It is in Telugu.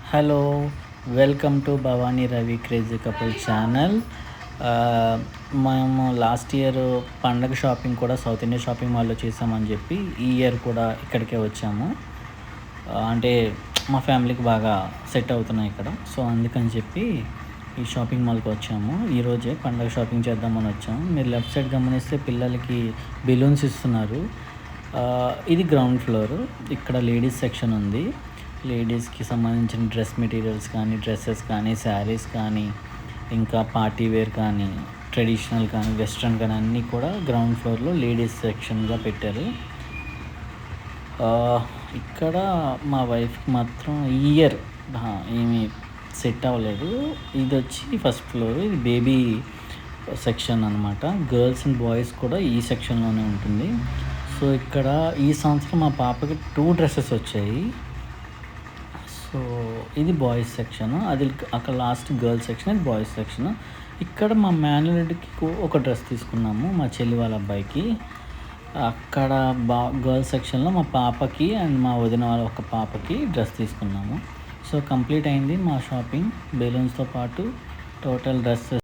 Hello, welcome to Bhavani Ravi crazy couple channel. మేము లాస్ట్ ఇయర్ పండగ షాపింగ్ కూడా సౌత్ ఇండియా షాపింగ్ మాల్‌లో చేసామని చెప్పి, ఈ ఇయర్ కూడా ఇక్కడికే వచ్చాము. అంటే మా ఫ్యామిలీకి బాగా సెట్ అవుతున్నాయి ఇక్కడ. సో, అందుకని చెప్పి ఈ షాపింగ్ మాల్‌కి వచ్చాము. ఈరోజే పండగ షాపింగ్ చేద్దామని వచ్చాము. మీరు లెఫ్ట్ సైడ్ గమనిస్తే పిల్లలకి బెలూన్స్ ఇస్తున్నారు. ఇది గ్రౌండ్ ఫ్లోర్. ఇక్కడ లేడీస్ సెక్షన్ ఉంది. లేడీస్‌కి సంబంధించిన డ్రెస్ మెటీరియల్స్ కానీ, డ్రెస్సెస్ కానీ, శారీస్ కానీ, ఇంకా పార్టీ వేర్ కానీ, ట్రెడిషనల్ కానీ, వెస్ట్రన్ కానీ అన్నీ కూడా గ్రౌండ్ ఫ్లోర్‌లో లేడీస్ సెక్షన్‌గా పెట్టారు. ఇక్కడ మా వైఫ్‌కి మాత్రం ఈ ఇయర్ ఏమీ సెట్ అవ్వలేదు. ఇదొచ్చి ఫస్ట్ ఫ్లోర్. ఇది బేబీ సెక్షన్ అనమాట. గర్ల్స్ అండ్ బాయ్స్ కూడా ఈ సెక్షన్‌లోనే ఉంటుంది. సో, ఇక్కడ ఈ సంవత్సరం మా పాపకి 2 డ్రెసెస్ వచ్చాయి. సో, ఇది బాయ్స్ సెక్షన్. అది అక్కడ లాస్ట్ గర్ల్స్ సెక్షన్, ఇది బాయ్స్ సెక్షన్. ఇక్కడ మా మేనల్లుడికి ఒక డ్రెస్ తీసుకున్నాము, మా చెల్లి వాళ్ళ అబ్బాయికి. అక్కడ గర్ల్స్ సెక్షన్‌లో మా పాపకి అండ్ మా వదిన వాళ్ళ ఒక పాపకి డ్రెస్ తీసుకున్నాము. సో, కంప్లీట్ అయింది మా షాపింగ్. బెలూన్స్‌తో పాటు టోటల్ డ్రెస్